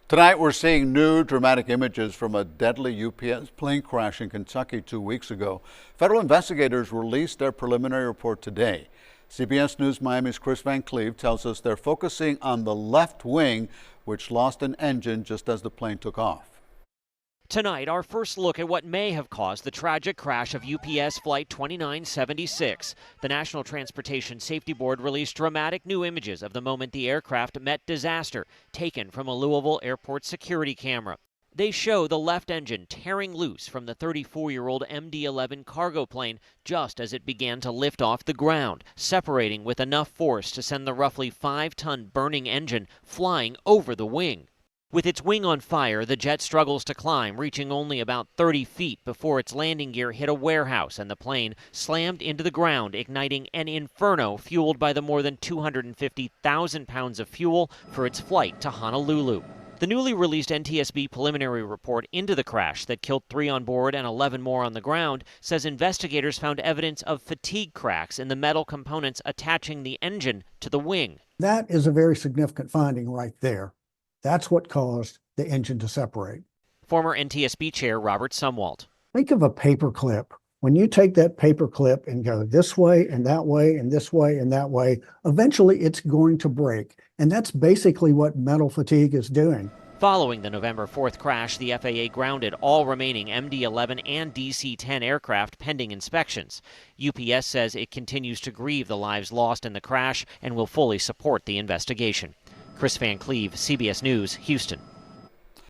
Tonight, we're seeing new dramatic images from a deadly UPS plane crash in Kentucky 2 weeks ago. Federal investigators released their preliminary report today. CBS News Miami's Kris Cleave tells us they're focusing on the left wing, which lost an engine just as the plane took off. Tonight, our first look at what may have caused the tragic crash of UPS Flight 2976. The National Transportation Safety Board released dramatic new images of the moment the aircraft met disaster, taken from a Louisville airport security camera. They show the left engine tearing loose from the 34-year-old MD-11 cargo plane just as it began to lift off the ground, separating with enough force to send the roughly 5-ton burning engine flying over the wing. With its wing on fire, the jet struggles to climb, reaching only about 30 feet before its landing gear hit a warehouse and the plane slammed into the ground, igniting an inferno fueled by the more than 250,000 pounds of fuel for its flight to Honolulu. The newly released NTSB preliminary report into the crash that killed 3 on board and 11 more on the ground says investigators found evidence of fatigue cracks in the metal components attaching the engine to the wing. That is a very significant finding right there. That's what caused the engine to separate. Former NTSB Chair Robert Sumwalt. Think of a paper clip. When you take that paper clip and go this way and that way and this way and that way, eventually it's going to break. And that's basically what metal fatigue is doing. Following the November 4th crash, the FAA grounded all remaining MD-11 and DC-10 aircraft pending inspections. UPS says it continues to grieve the lives lost in the crash and will fully support the investigation. Kris Cleave, CBS News, Houston.